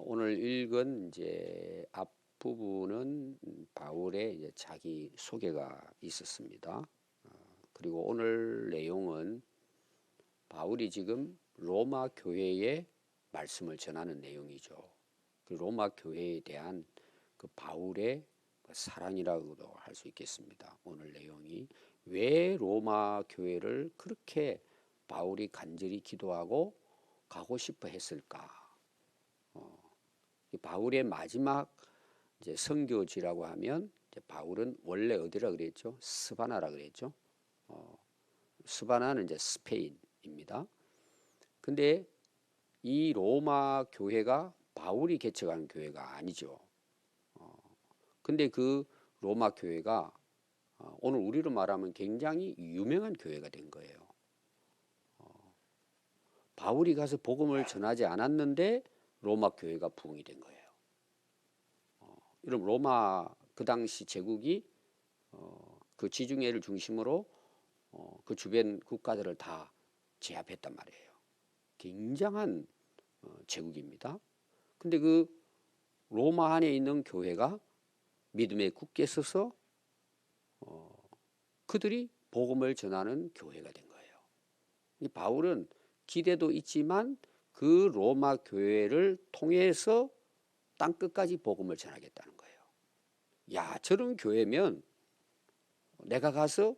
오늘 읽은 이제 앞부분은 바울의 이제 자기 소개가 있었습니다. 그리고 오늘 내용은 바울이 지금 로마 교회에 말씀을 전하는 내용이죠. 그 로마 교회에 대한 그 바울의 사랑이라고도 할 수 있겠습니다. 오늘 내용이 왜 로마 교회를 그렇게 바울이 간절히 기도하고 가고 싶어 했을까? 바울의 마지막 이제 선교지라고 하면 이제 바울은 원래 어디라 그랬죠? 스바나라 그랬죠. 스바나는 이제 스페인입니다. 근데 이 로마 교회가 바울이 개척한 교회가 아니죠. 근데 그 로마 교회가 오늘 우리로 말하면 굉장히 유명한 교회가 된 거예요. 바울이 가서 복음을 전하지 않았는데 로마 교회가 부흥이 된 거예요. 이런 로마 그 당시 제국이 그 지중해를 중심으로 그 주변 국가들을 다 제압했단 말이에요. 굉장한 제국입니다. 근데 그 로마 안에 있는 교회가 믿음에 굳게 서서 그들이 복음을 전하는 교회가 된 거예요. 이 바울은 기대도 있지만 그 로마 교회를 통해서 땅끝까지 복음을 전하겠다는 거예요. 야, 저런 교회면 내가 가서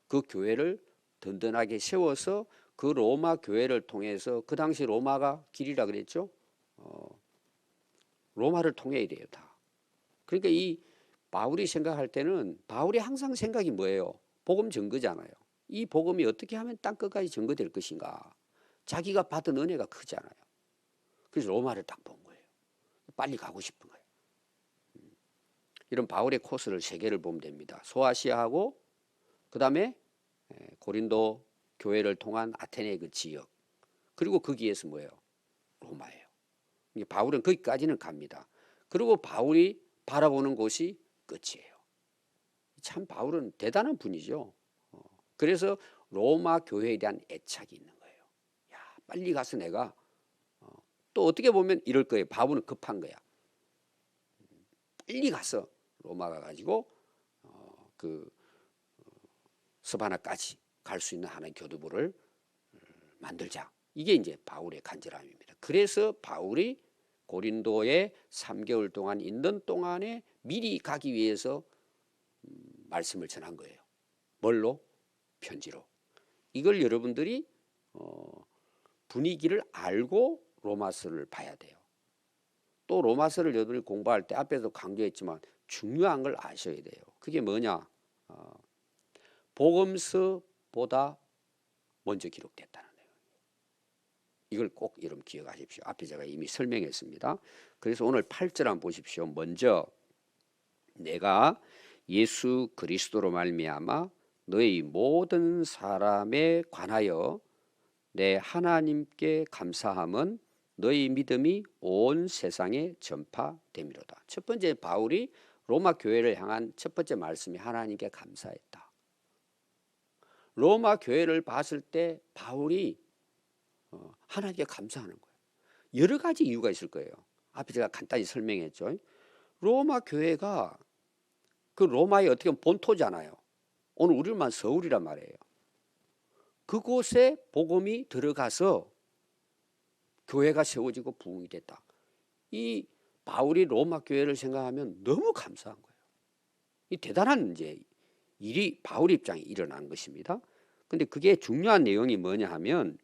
그 교회를 든든하게 세워서 그 로마 교회를 통해서, 그 당시 로마가 길이라 그랬죠. 로마를 통해야 돼요, 다. 그러니까 이 바울이 생각할 때는, 바울이 항상 생각이 뭐예요? 복음 전거잖아요. 이 복음이 어떻게 하면 땅끝까지 전거될 것인가. 자기가 받은 은혜가 크잖아요. 그래서 로마를 딱 본 거예요. 빨리 가고 싶은 거예요. 이런 바울의 코스를 세 개를 보면 됩니다. 소아시아하고 그 다음에 고린도 교회를 통한 아테네 그 지역, 그리고 거기에서 뭐예요? 로마예요. 바울은 거기까지는 갑니다. 그리고 바울이 바라보는 곳이 끝이에요. 참 바울은 대단한 분이죠. 그래서 로마 교회에 대한 애착이 있는 거예요. 야, 빨리 가서 내가 또 어떻게 보면 이럴 거예요. 바울은 급한 거야. 빨리 가서 로마 가가지고 그 스바나까지 갈 수 있는 하나의 교두보를 만들자. 이게 이제 바울의 간절함입니다. 그래서 바울이 고린도에 3개월 동안 있는 동안에 미리 가기 위해서 말씀을 전한 거예요. 뭘로? 편지로. 이걸 여러분들이 분위기를 알고 로마서를 봐야 돼요. 또 로마서를 여러분이 공부할 때 앞에서 강조했지만 중요한 걸 아셔야 돼요. 그게 뭐냐? 복음서보다 먼저 기록됐다는 거예요. 이걸 꼭 여러분 기억하십시오. 앞에 제가 이미 설명했습니다. 그래서 오늘 8절 한번 보십시오. 먼저 내가 예수 그리스도로 말미암아 너희 모든 사람에 관하여 내 하나님께 감사함은 너희 믿음이 온 세상에 전파됨이로다. 첫 번째, 바울이 로마 교회를 향한 첫 번째 말씀이 하나님께 감사했다. 로마 교회를 봤을 때 바울이 하나님께 감사하는 거예요. 여러 가지 이유가 있을 거예요. 앞에 제가 간단히 설명했죠. 로마 교회가 그 로마의 어떻게 보면 본토잖아요. 오늘 우리만 서울이란 말이에요. 그곳에 복음이 들어가서 교회가 세워지고 부흥이 됐다. 이 바울이 로마 교회를 생각하면 너무 감사한 거예요. 이 대단한 이제 일이 바울 입장에 일어난 것입니다. 근데 그게 중요한 내용이 뭐냐 하면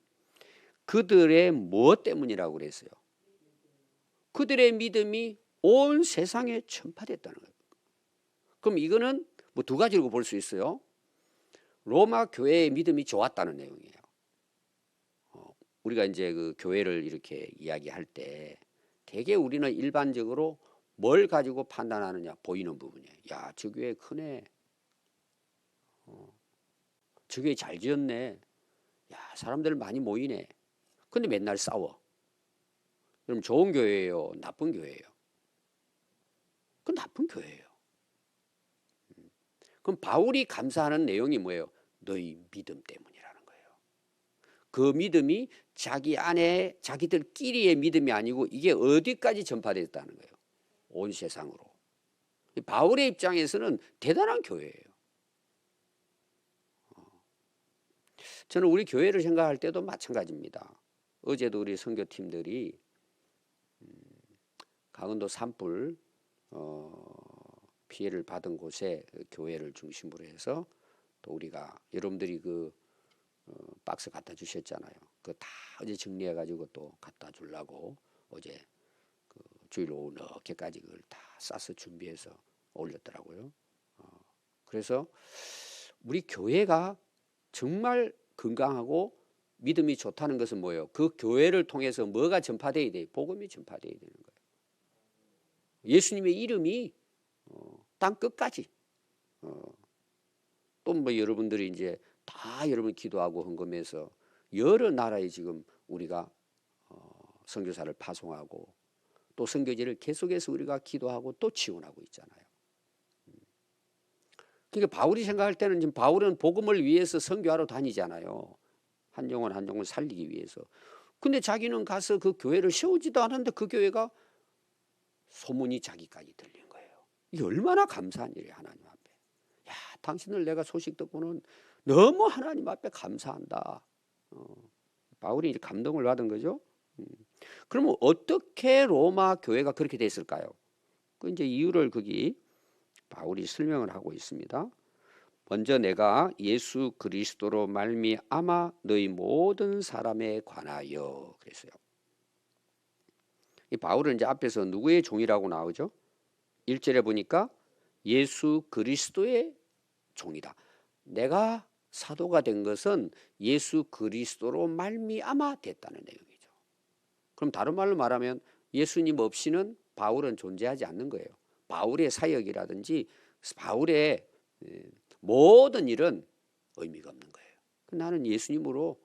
그들의 무엇 때문이라고 그랬어요? 그들의 믿음이 온 세상에 전파됐다는 거예요. 그럼 이거는 뭐 두 가지로 볼 수 있어요. 로마 교회의 믿음이 좋았다는 내용이에요. 우리가 이제 그 교회를 이렇게 이야기할 때 대개 우리는 일반적으로 뭘 가지고 판단하느냐? 보이는 부분이에요. 야, 저 교회 크네. 저 교회 잘 지었네. 야, 사람들 많이 모이네. 근데 맨날 싸워. 그럼 좋은 교회예요? 나쁜 교회예요? 그건 나쁜 교회예요. 그럼 바울이 감사하는 내용이 뭐예요? 너희 믿음 때문이라는 거예요. 그 믿음이 자기 안에 자기들끼리의 믿음이 아니고 이게 어디까지 전파됐다는 거예요. 온 세상으로. 바울의 입장에서는 대단한 교회예요. 저는 우리 교회를 생각할 때도 마찬가지입니다. 어제도 우리 선교팀들이 강원도 산불 피해를 받은 곳에 교회를 중심으로 해서 또 우리가 여러분들이 그 박스 갖다 주셨잖아요. 그 다 어제 정리해 가지고 또 갖다 주려고 어제 그 주일 오후 늦게까지 그걸 다 싸서 준비해서 올렸더라고요. 그래서 우리 교회가 정말 건강하고 믿음이 좋다는 것은 뭐예요? 그 교회를 통해서 뭐가 전파돼야 돼요? 복음이 전파돼야 되는 거예요. 예수님의 이름이 땅 끝까지 또 뭐 여러분들이 이제 다 여러분 기도하고 헌금해서 여러 나라에 지금 우리가 선교사를 파송하고 또 선교지를 계속해서 우리가 기도하고 또 지원하고 있잖아요. 그러니까 바울이 생각할 때는 지금 바울은 복음을 위해서 선교하러 다니잖아요. 한 영혼 한 영혼 살리기 위해서. 근데 자기는 가서 그 교회를 세우지도 않았는데 그 교회가 소문이 자기까지 들린 거예요. 이게 얼마나 감사한 일이에요. 하나님 앞에. 야, 당신을 내가 소식 듣고는 너무 하나님 앞에 감사한다. 바울이 이제 감동을 받은 거죠. 그러면 어떻게 로마 교회가 그렇게 됐을까요? 그 이제 이유를 거기 바울이 설명을 하고 있습니다. 먼저 내가 예수 그리스도로 말미암아 너희 모든 사람에 관하여 그랬어요. 이 바울은 이제 앞에서 누구의 종이라고 나오죠? 1절에 보니까 예수 그리스도의 종이다. 내가 사도가 된 것은 예수 그리스도로 말미암아 됐다는 내용이죠. 그럼 다른 말로 말하면 예수님 없이는 바울은 존재하지 않는 거예요. 바울의 사역이라든지 바울의 모든 일은 의미가 없는 거예요. 나는 예수님으로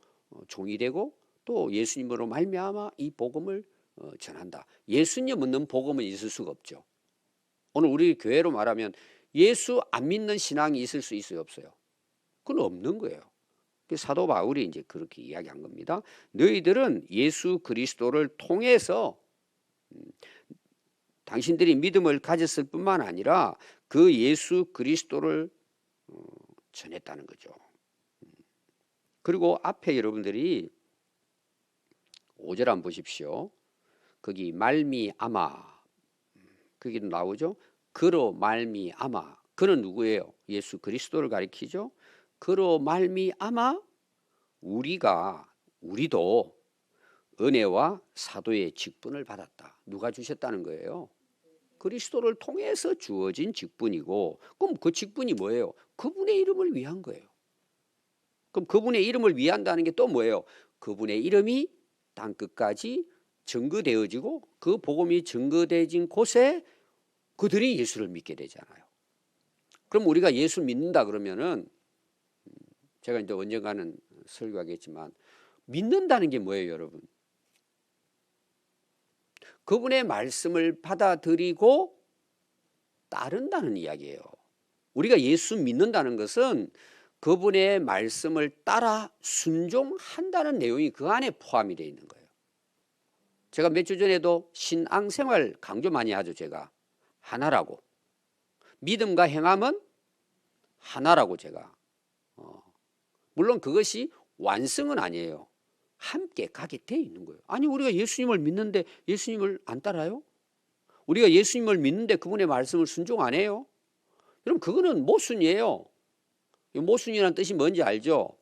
종이 되고 또 예수님으로 말미암아 이 복음을 전한다. 예수님 없는 복음은 있을 수가 없죠. 오늘 우리 교회로 말하면 예수 안 믿는 신앙이 있을 수 있어요, 없어요? 그건 없는 거예요. 사도 바울이 이제 그렇게 이야기한 겁니다. 너희들은 예수 그리스도를 통해서 당신들이 믿음을 가졌을 뿐만 아니라 그 예수 그리스도를 전했다는 거죠. 그리고 앞에 여러분들이 5절 한번 보십시오. 거기 말미암아 거기도 나오죠. 그로 말미암아. 그는 누구예요? 예수 그리스도를 가리키죠. 그로 말미암아 우리도 은혜와 사도의 직분을 받았다. 누가 주셨다는 거예요? 그리스도를 통해서 주어진 직분이고, 그럼 그 직분이 뭐예요? 그분의 이름을 위한 거예요. 그럼 그분의 이름을 위한다는 게 또 뭐예요? 그분의 이름이 땅 끝까지 증거되어지고 그 복음이 증거되어진 곳에 그들이 예수를 믿게 되잖아요. 그럼 우리가 예수 믿는다 그러면은 제가 이제 언젠가는 설교하겠지만 믿는다는 게 뭐예요, 여러분? 그분의 말씀을 받아들이고 따른다는 이야기예요. 우리가 예수 믿는다는 것은 그분의 말씀을 따라 순종한다는 내용이 그 안에 포함이 되어 있는 거예요. 제가 몇 주 전에도 신앙생활 강조 많이 하죠. 제가 하나라고. 믿음과 행함은 하나라고 제가. 물론 그것이 완성은 아니에요. 함께 가게 돼 있는 거예요. 아니 우리가 예수님을 믿는데 예수님을 안 따라요? 우리가 예수님을 믿는데 그분의 말씀을 순종 안 해요? 여러분 그거는 모순이에요. 모순이라는 뜻이 뭔지 알죠?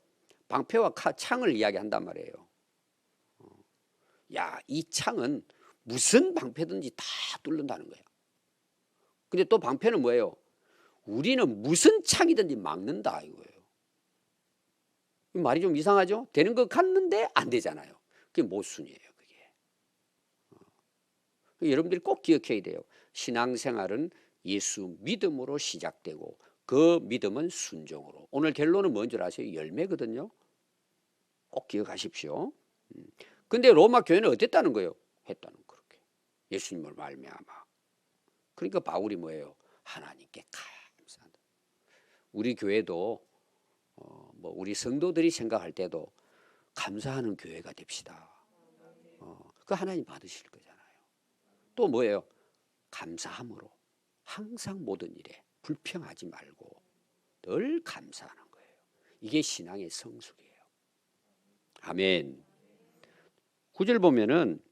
방패와 창을 이야기한단 말이에요. 야, 이 창은 무슨 방패든지 다 뚫는다는 거예요. 근데 또 방패는 뭐예요? 우리는 무슨 창이든지 막는다 이거예요. 말이 좀 이상하죠? 되는 것 같는데 안 되잖아요. 그게 모순이에요. 그게. 여러분들이 꼭 기억해야 돼요. 신앙생활은 예수 믿음으로 시작되고 그 믿음은 순종으로. 오늘 결론은 뭔 줄 아세요? 열매거든요. 꼭 기억하십시오. 근데 로마 교회는 어땠다는 거예요? 했다는 그렇게. 예수님을 말미암아. 그러니까 바울이 뭐예요? 하나님께 감사한다. 우리 교회도 뭐 우리 성도들이 생각할 때도 감사하는 교회가 됩시다. 그 하나님 받으실 거잖아요. 또 뭐예요? 감사함으로 항상 모든 일에 불평하지 말고 늘 감사하는 거예요. 이게 신앙의 성숙이에요. 아멘. 9절 보면은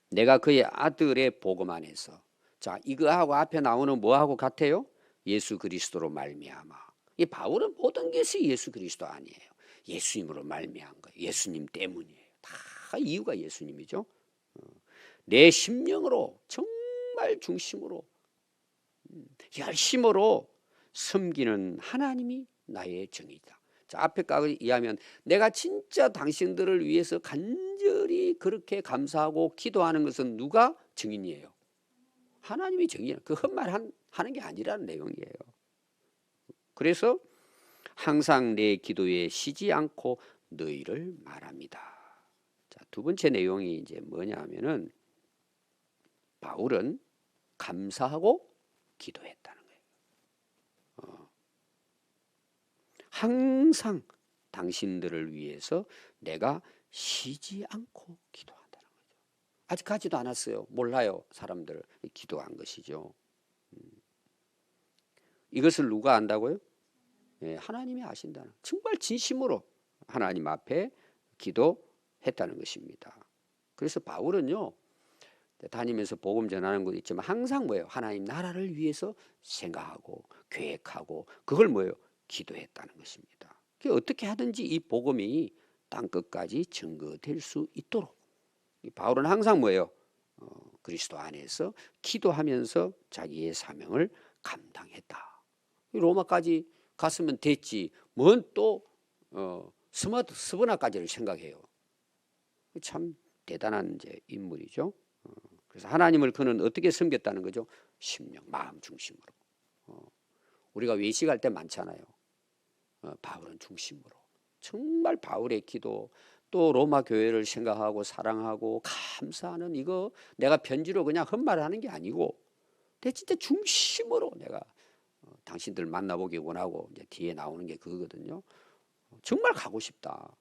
내가 그의 아들의 복음 안에서, 자, 이거하고 앞에 나오는 뭐하고 같아요? 예수 그리스도로 말미암아. 이 바울은 모든 것이 예수 그리스도 아니에요. 예수님으로 말미암은 거예요. 예수님 때문이에요. 다 이유가 예수님이죠. 내 심령으로 정말 중심으로 열심으로 섬기는 하나님이 나의 정의다. 자, 앞에까지 이해하면 내가 진짜 당신들을 위해서 간절히 그렇게 감사하고 기도하는 것은 누가 증인이에요? 하나님이 증인이에요. 그 헛말 하는 게 아니라는 내용이에요. 그래서 항상 내 기도에 쉬지 않고 너희를 말합니다. 자, 두 번째 내용이 이제 뭐냐 하면은 바울은 감사하고 기도했다는 거예요. 항상 당신들을 위해서 내가 쉬지 않고 기도한다는 거죠. 아직 가지도 않았어요. 몰라요. 사람들 기도한 것이죠. 이것을 누가 안다고요? 예, 하나님이 아신다는, 정말 진심으로 하나님 앞에 기도했다는 것입니다. 그래서 바울은요, 다니면서 복음 전하는 것도 있지만 항상 뭐예요? 하나님 나라를 위해서 생각하고 계획하고 그걸 뭐예요? 기도했다는 것입니다. 어떻게 하든지 이 복음이 땅 끝까지 증거될 수 있도록 바울은 항상 뭐예요? 그리스도 안에서 기도하면서 자기의 사명을 감당했다. 로마까지 갔으면 됐지. 뭔 또 스브나까지를 생각해요. 참 대단한 이제 인물이죠. 그래서 하나님을 그는 어떻게 섬겼다는 거죠? 심령, 마음 중심으로. 우리가 외식할 때 많잖아요. 바울은 중심으로. 정말 바울의 기도, 또 로마 교회를 생각하고 사랑하고 감사하는, 이거 내가 편지로 그냥 헛말하는 게 아니고 내 진짜 중심으로 내가 당신들 만나보기 원하고, 이제 뒤에 나오는 게 그거거든요. 정말 가고 싶다.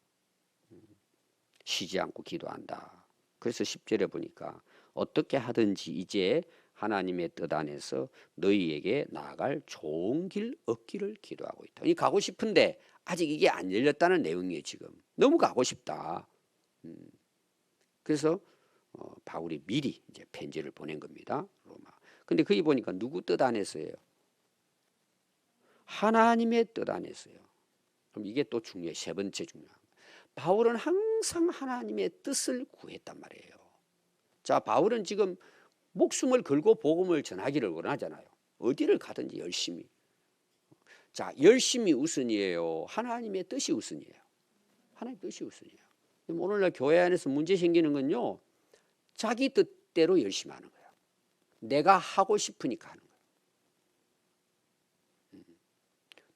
쉬지 않고 기도한다. 그래서 10절에 보니까 어떻게 하든지 이제 하나님의 뜻 안에서 너희에게 나아갈 좋은 길 얻기를 기도하고 있다. 이 가고 싶은데 아직 이게 안 열렸다는 내용이에요. 지금 너무 가고 싶다. 그래서 바울이 미리 이제 편지를 보낸 겁니다. 로마. 근데 거기 보니까 누구 뜻 안에서예요? 하나님의 뜻 안에서요. 그럼 이게 또 중요해요. 세 번째 중요한. 바울은 항상 하나님의 뜻을 구했단 말이에요. 자, 바울은 지금 목숨을 걸고 복음을 전하기를 원하잖아요. 어디를 가든지 열심히. 자, 열심히 우선이에요? 하나님의 뜻이 우선이에요? 하나님의 뜻이 우선이에요. 오늘날 교회 안에서 문제 생기는 건요, 자기 뜻대로 열심히 하는 거예요. 내가 하고 싶으니까 하는 거예요.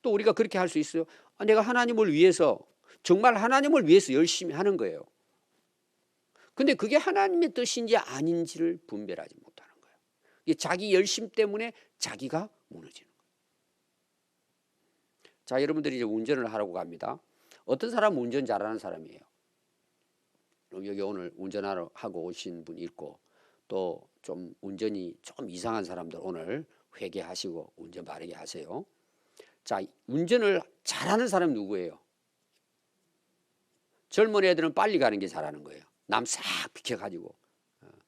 또 우리가 그렇게 할 수 있어요. 내가 하나님을 위해서, 정말 하나님을 위해서 열심히 하는 거예요. 근데 그게 하나님의 뜻인지 아닌지를 분별하지 못하는 거예요. 이게 자기 열심 때문에 자기가 무너지는 거예요. 자, 여러분들이 이제 운전을 하라고 갑니다. 어떤 사람은 운전 잘하는 사람이에요. 여기 오늘 운전하러 하고 오신 분 있고, 또 좀 운전이 좀 이상한 사람들 오늘 회개하시고 운전 바르게 하세요. 자, 운전을 잘하는 사람이 누구예요? 젊은 애들은 빨리 가는 게 잘하는 거예요. 남 싹 비켜가지고.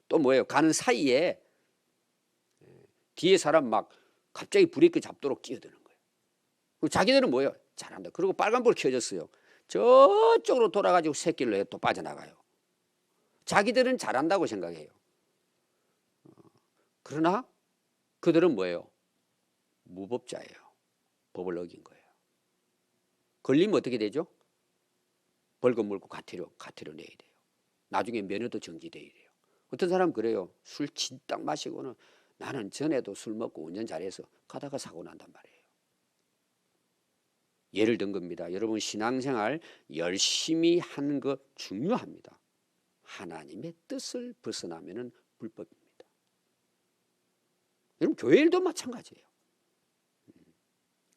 또 뭐예요? 가는 사이에 뒤에 사람 막 갑자기 브레이크 잡도록 끼어드는 거예요. 자기들은 뭐예요? 잘한다. 그리고 빨간불 켜졌어요. 저쪽으로 돌아가지고 새길로 또 빠져나가요. 자기들은 잘한다고 생각해요. 그러나 그들은 뭐예요? 무법자예요. 법을 어긴 거예요. 걸리면 어떻게 되죠? 벌금 물고 가태료 내야 돼요. 나중에 면허도 정지돼야 돼요. 어떤 사람은 그래요. 술 진딱 마시고는 나는 전에도 술 먹고 운전 잘해서 가다가 사고 난단 말이에요. 예를 든 겁니다. 여러분, 신앙생활 열심히 하는 거 중요합니다. 하나님의 뜻을 벗어나면은 불법입니다. 여러분, 교회 일도 마찬가지예요.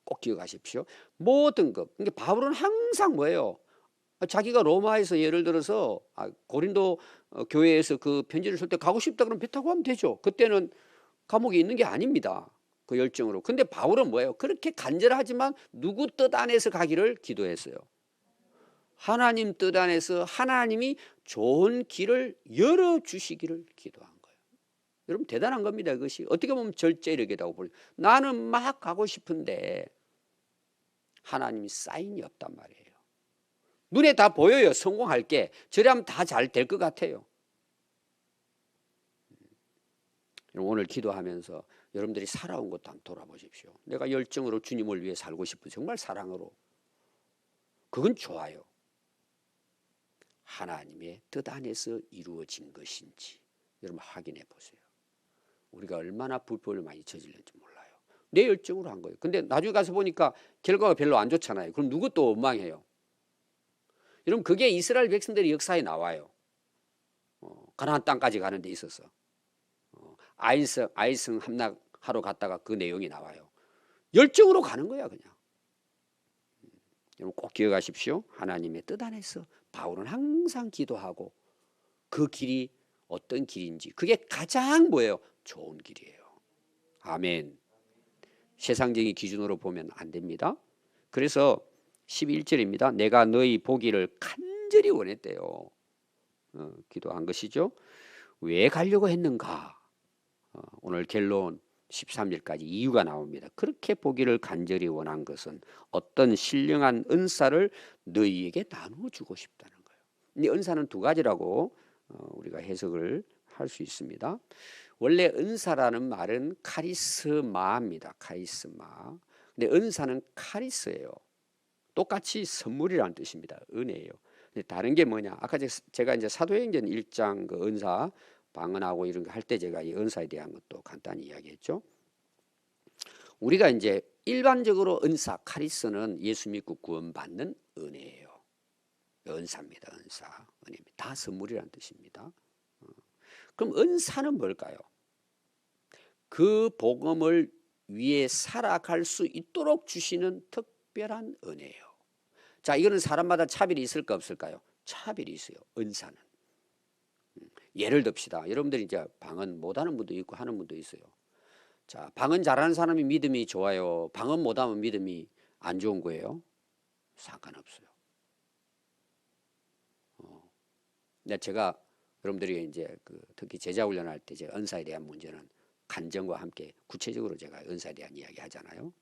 꼭 기억하십시오. 모든 것. 그러니까 바울은 항상 뭐예요? 자기가 로마에서 예를 들어서 고린도 교회에서 그 편지를 쓸 때 가고 싶다 그러면 배 타고 가면 되죠. 그때는 감옥에 있는 게 아닙니다. 그 열정으로. 근데 바울은 뭐예요? 그렇게 간절하지만 누구 뜻 안에서 가기를 기도했어요. 하나님 뜻 안에서 하나님이 좋은 길을 열어주시기를 기도한 거예요. 여러분 대단한 겁니다. 그것이 어떻게 보면 절제력이라고 보여요. 나는 막 가고 싶은데 하나님이 사인이 없단 말이에요. 눈에 다 보여요. 성공할 게. 저래하면 다 잘 될 것 같아요. 오늘 기도하면서 여러분들이 살아온 것도 한번 돌아보십시오. 내가 열정으로 주님을 위해 살고 싶은 정말 사랑으로. 그건 좋아요. 하나님의 뜻 안에서 이루어진 것인지 여러분 확인해 보세요. 우리가 얼마나 불법을 많이 저질렀는지 몰라요. 내 열정으로 한 거예요. 근데 나중에 가서 보니까 결과가 별로 안 좋잖아요. 그럼 누구 또 원망해요? 여러분 그게 이스라엘 백성들의 역사에 나와요. 가나안 땅까지 가는 데 있어서 아이성 함락하러 갔다가 그 내용이 나와요. 열정으로 가는 거야 그냥. 여러분 꼭 기억하십시오. 하나님의 뜻 안에서 바울은 항상 기도하고 그 길이 어떤 길인지 그게 가장 뭐예요? 좋은 길이에요. 아멘. 세상적인 기준으로 보면 안 됩니다. 그래서 11절입니다. 내가 너희 보기를 간절히 원했대요. 기도한 것이죠. 왜 가려고 했는가? 오늘 결론 13절까지 이유가 나옵니다. 그렇게 보기를 간절히 원한 것은 어떤 신령한 은사를 너희에게 나누어 주고 싶다는 거예요. 이 은사는 두 가지라고 우리가 해석을 할 수 있습니다. 원래 은사라는 말은 카리스마입니다. 카리스마. 근데 은사는 카리스예요. 똑같이 선물이라는 뜻입니다. 은혜예요. 근데 다른 게 뭐냐? 아까 제가 이제 사도행전 1장 그 은사 방언하고 이런 거 할 때 제가 이 은사에 대한 것도 간단히 이야기했죠. 우리가 이제 일반적으로 은사, 카리스는 예수 믿고 구원받는 은혜예요. 은사입니다. 은사, 은혜입니다. 다 선물이라는 뜻입니다. 그럼 은사는 뭘까요? 그 복음을 위해 살아갈 수 있도록 주시는 특별한 은혜예요. 자, 이거는 사람마다 차별이 있을까 없을까요? 차별이 있어요. 은사는. 예를 듭시다. 여러분들이 이제 방언 못하는 분도 있고 하는 분도 있어요. 자, 방언 잘하는 사람이 믿음이 좋아요. 방언 못하면 믿음이 안 좋은 거예요. 상관없어요. 근데 제가 여러분들이 이제 특히 제자 훈련할 때 제 은사에 대한 문제는 간증과 함께 구체적으로 제가 은사에 대한 이야기 하잖아요.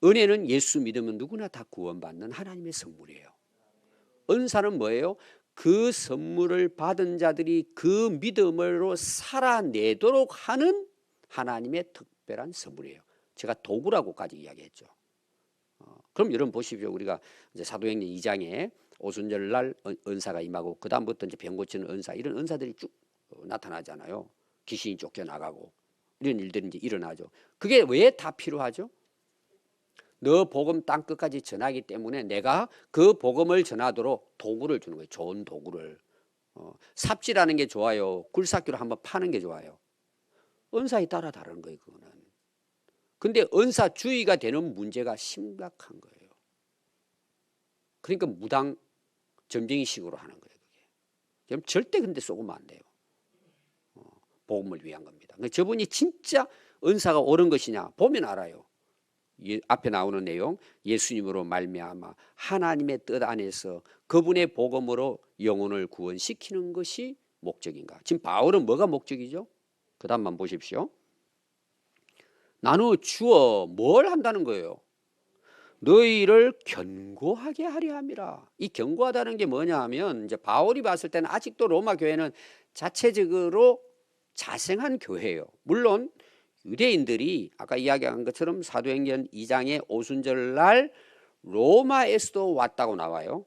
은혜는 예수 믿으면 누구나 다 구원받는 하나님의 선물이에요. 은사는 뭐예요? 그 선물을 받은 자들이 그 믿음으로 살아내도록 하는 하나님의 특별한 선물이에요. 제가 도구라고까지 이야기했죠. 그럼 여러분 보십시오. 우리가 이제 사도행전 2장에 오순절날 은사가 임하고 그 다음부터 이제 병 고치는 은사 이런 은사들이 쭉 나타나잖아요. 귀신이 쫓겨나가고 이런 일들이 이제 일어나죠. 그게 왜 다 필요하죠? 너 복음 땅 끝까지 전하기 때문에 내가 그 복음을 전하도록 도구를 주는 거예요. 좋은 도구를. 삽질하는 게 좋아요. 굴삭기로 한번 파는 게 좋아요. 은사에 따라 다른 거예요. 그거는. 근데 은사주의가 되는 문제가 심각한 거예요. 그러니까 무당 점쟁이식으로 하는 거예요. 그게. 절대 근데 쏘면 안 돼요. 복음을 위한 겁니다. 그러니까 저분이 진짜 은사가 옳은 것이냐 보면 알아요. 앞에 나오는 내용 예수님으로 말미암아 하나님의 뜻 안에서 그분의 복음으로 영혼을 구원시키는 것이 목적인가. 지금 바울은 뭐가 목적이죠? 그 다음만 보십시오. 나누어 주어 뭘 한다는 거예요? 너희를 견고하게 하려 함이라. 이 견고하다는 게 뭐냐 하면 이제 바울이 봤을 때는 아직도 로마 교회는 자체적으로 자생한 교회예요. 물론 유대인들이 아까 이야기한 것처럼 사도행전 2장의 오순절날 로마에서도 왔다고 나와요.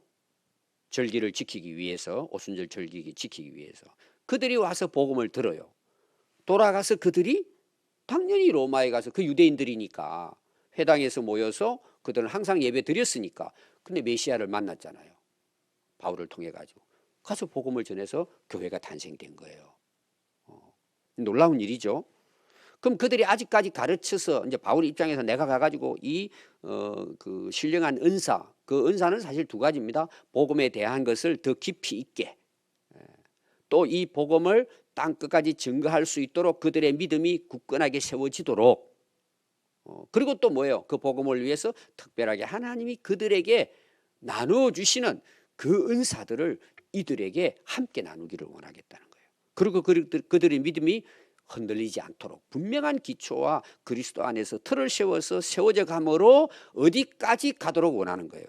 절기를 지키기 위해서, 오순절 절기 지키기 위해서. 그들이 와서 복음을 들어요. 돌아가서 그들이 당연히 로마에 가서 그 유대인들이니까 회당에서 모여서 그들은 항상 예배 드렸으니까. 근데 메시아를 만났잖아요. 바울을 통해 가지고 가서 복음을 전해서 교회가 탄생된 거예요. 놀라운 일이죠. 그럼 그들이 아직까지 가르쳐서 이제 바울 입장에서 내가 가가지고 이 그 신령한 은사 그 은사는 사실 두 가지입니다. 복음에 대한 것을 더 깊이 있게, 또 이 복음을 땅 끝까지 증거할 수 있도록 그들의 믿음이 굳건하게 세워지도록, 그리고 또 뭐예요? 그 복음을 위해서 특별하게 하나님이 그들에게 나누어 주시는 그 은사들을 이들에게 함께 나누기를 원하겠다는 거예요. 그리고 그들의 믿음이 흔들리지 않도록 분명한 기초와 그리스도 안에서 틀을 세워서 세워져 감으로 어디까지 가도록 원하는 거예요.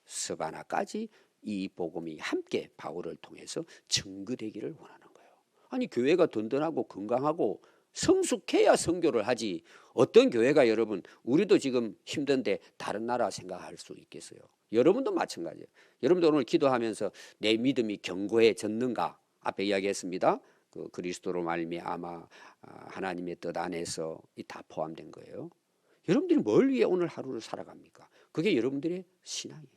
스바나까지 이 복음이 함께 바울을 통해서 증거되기를 원하는 거예요. 아니, 교회가 든든하고 건강하고 성숙해야 선교를 하지, 어떤 교회가, 여러분, 우리도 지금 힘든데 다른 나라 생각할 수 있겠어요? 여러분도 마찬가지예요. 여러분도 오늘 기도하면서 내 믿음이 견고해졌는가? 앞에 이야기했습니다. 그 그리스도로 말미암아 하나님의 뜻 안에서 이 다 포함된 거예요. 여러분들이 뭘 위해 오늘 하루를 살아갑니까? 그게 여러분들의 신앙이에요.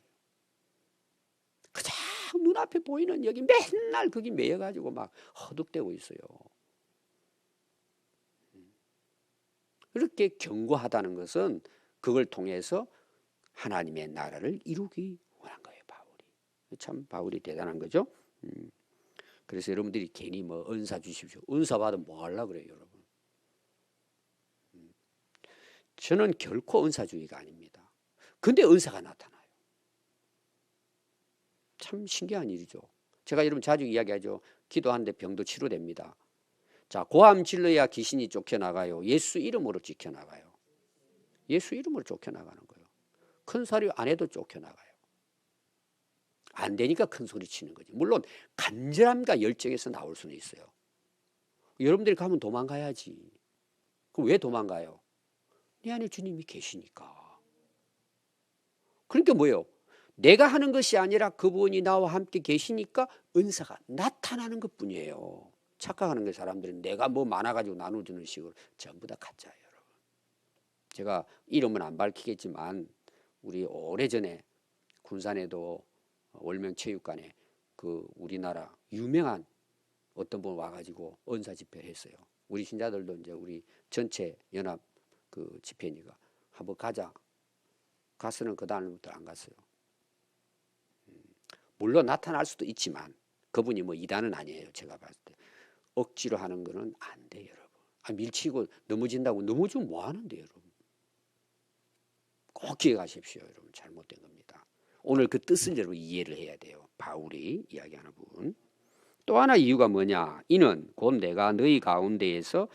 그냥 눈앞에 보이는 여기 맨날 거기 매여가지고 막 허덕대고 있어요. 이렇게 견고하다는 것은 그걸 통해서 하나님의 나라를 이루기 원한 거예요. 바울이. 참 바울이 대단한 거죠. 그래서 여러분들이 괜히 뭐 은사 주십시오, 은사 받으면 뭐 하려고 그래요, 여러분. 저는 결코 은사주의가 아닙니다. 근데 은사가 나타나요. 참 신기한 일이죠. 제가 여러분 자주 이야기하죠. 기도하는데 병도 치료됩니다. 자, 고함 질러야 귀신이 쫓겨나가요? 예수 이름으로 지켜나가요? 예수 이름으로 쫓겨나가는 거예요. 큰 소리 안 해도 쫓겨나가요. 안 되니까 큰 소리 치는 거지. 물론 간절함과 열정에서 나올 수는 있어요. 여러분들이 가면 도망가야지. 그럼 왜 도망가요? 내 안에 주님이 계시니까. 그러니까 뭐예요? 내가 하는 것이 아니라 그분이 나와 함께 계시니까 은사가 나타나는 것뿐이에요. 착각하는 게, 사람들은 내가 뭐 많아가지고 나눠주는 식으로. 전부 다 가짜예요, 여러분. 제가 이름은 안 밝히겠지만 우리 오래전에 군산에도 월명체육관에 그 우리나라 유명한 어떤 분 와가지고 은사 집회를 했어요. 우리 신자들도 이제 우리 전체 연합 그 집회니까 한번 가자. 가서는 그 다음부터 안 갔어요. 물론 나타날 수도 있지만 그분이 뭐 이단은 아니에요. 제가 봤을 때 억지로 하는 거는 안 돼요, 여러분. 밀치고 넘어진다고 넘어지면 뭐 하는데요, 여러분. 꼭 기억하십시오, 여러분. 잘못된 겁니다. 오늘 그 뜻을 여러분 이해를 해야 돼요. 바울이 이야기하는 부분. 또 하나 이유가 뭐냐? 이는 곧 내가 너희 가운데에서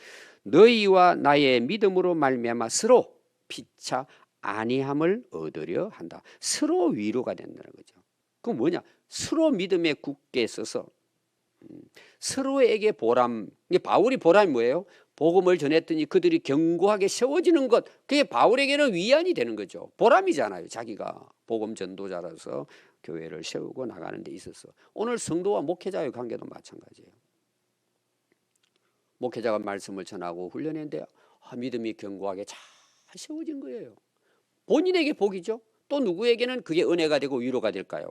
너희와 나의 믿음으로 말미암아 서로 피차 아니함을 얻으려 한다. 서로 위로가 된다는 거죠. 그건 뭐냐? 서로 믿음에 굳게 서서 서로에게 보람. 이게 바울이 보람이 뭐예요? 복음을 전했더니 그들이 견고하게 세워지는 것, 그게 바울에게는 위안이 되는 거죠. 보람이잖아요. 자기가 복음 전도자라서 교회를 세우고 나가는 데 있어서. 오늘 성도와 목회자의 관계도 마찬가지예요. 목회자가 말씀을 전하고 훈련했는데 믿음이 견고하게 잘 세워진 거예요. 본인에게 복이죠. 또 누구에게는 그게 은혜가 되고 위로가 될까요?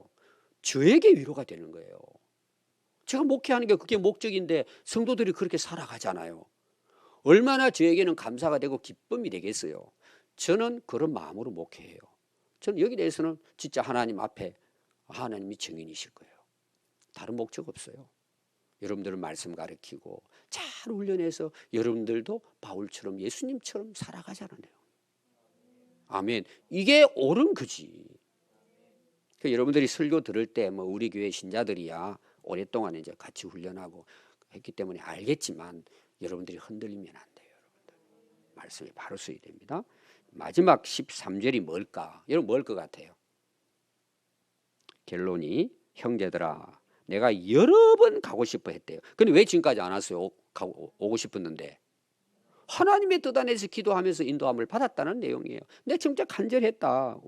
저에게 위로가 되는 거예요. 제가 목회하는 게 그게 목적인데 성도들이 그렇게 살아가잖아요. 얼마나 저에게는 감사가 되고 기쁨이 되겠어요. 저는 그런 마음으로 목회해요. 저는 여기 대해서는 진짜 하나님 앞에 하나님이 증인이실 거예요. 다른 목적 없어요. 여러분들은 말씀 가르치고 잘 훈련해서 여러분들도 바울처럼 예수님처럼 살아가자는데요. 아멘. 이게 옳은 거지. 여러분들이 설교 들을 때 뭐 우리 교회 신자들이야 오랫동안 이제 같이 훈련하고 했기 때문에 알겠지만 여러분들이 흔들리면 안 돼요. 여러분들. 말씀이 바로 써야 됩니다. 마지막 13절이 뭘까? 여러분 뭘 것 같아요? 결론이 형제들아 내가 여러 번 가고 싶어 했대요. 근데 왜 지금까지 안 왔어요? 오고 싶었는데. 하나님의 뜻 안에서 기도하면서 인도함을 받았다는 내용이에요. 내가 진짜 간절했다.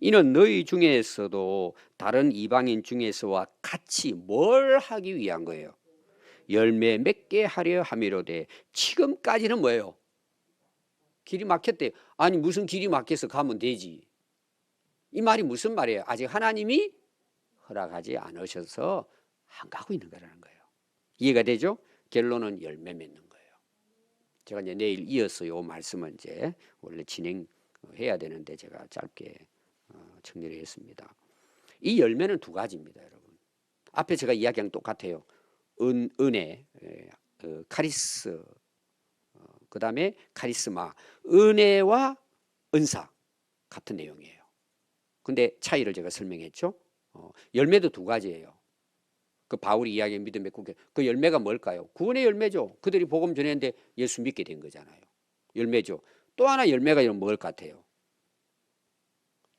이는 너희 중에서도 다른 이방인 중에서와 같이 뭘 하기 위한 거예요? 열매 맺게 하려 함이로되. 지금까지는 뭐예요? 길이 막혔대. 아니 무슨 길이 막혀서 가면 되지. 이 말이 무슨 말이에요? 아직 하나님이 허락하지 않으셔서 안 가고 있는 거라는 거예요. 이해가 되죠? 결론은 열매 맺는 거예요. 제가 이제 내일 이어서 이 말씀은 이제 원래 진행 해야 되는데 제가 짧게 정리를 했습니다. 이 열매는 두 가지입니다, 여러분. 앞에 제가 이야기한 똑같아요. 은혜, 카리스, 그 다음에 카리스마, 은혜와 은사 같은 내용이에요. 근데 차이를 제가 설명했죠. 열매도 두 가지예요. 그 바울이 이야기한 믿음의 국회, 그 열매가 뭘까요? 구원의 열매죠. 그들이 복음 전했는데 예수 믿게 된 거잖아요. 열매죠. 또 하나 열매가 뭘 같아요?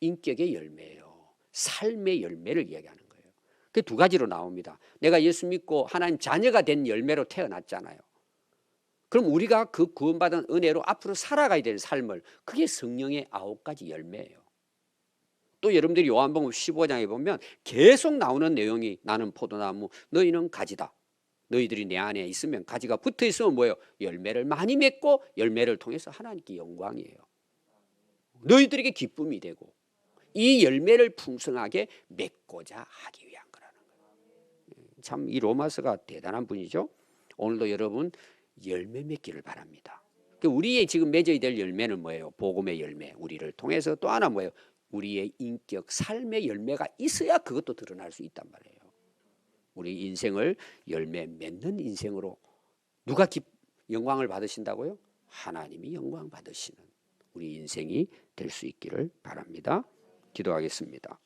인격의 열매예요. 삶의 열매를 이야기하는 거예요. 그 두 가지로 나옵니다. 내가 예수 믿고 하나님 자녀가 된 열매로 태어났잖아요. 그럼 우리가 그 구원받은 은혜로 앞으로 살아가야 될 삶을, 그게 성령의 9가지 열매예요. 또 여러분들이 요한복음 15장에 보면 계속 나오는 내용이, 나는 포도나무, 너희는 가지다. 너희들이 내 안에 있으면, 가지가 붙어 있으면 뭐예요? 열매를 많이 맺고 열매를 통해서 하나님께 영광이에요. 너희들에게 기쁨이 되고 이 열매를 풍성하게 맺고자 하기 위한 거라는 거예요. 참 이 로마서가 대단한 분이죠. 오늘도 여러분 열매 맺기를 바랍니다. 우리의 지금 맺어야 될 열매는 뭐예요? 복음의 열매. 우리를 통해서 또 하나 뭐예요? 우리의 인격, 삶의 열매가 있어야 그것도 드러날 수 있단 말이에요. 우리 인생을 열매 맺는 인생으로 누가 영광을 받으신다고요? 하나님이 영광 받으시는 우리 인생이 될 수 있기를 바랍니다. 기도하겠습니다.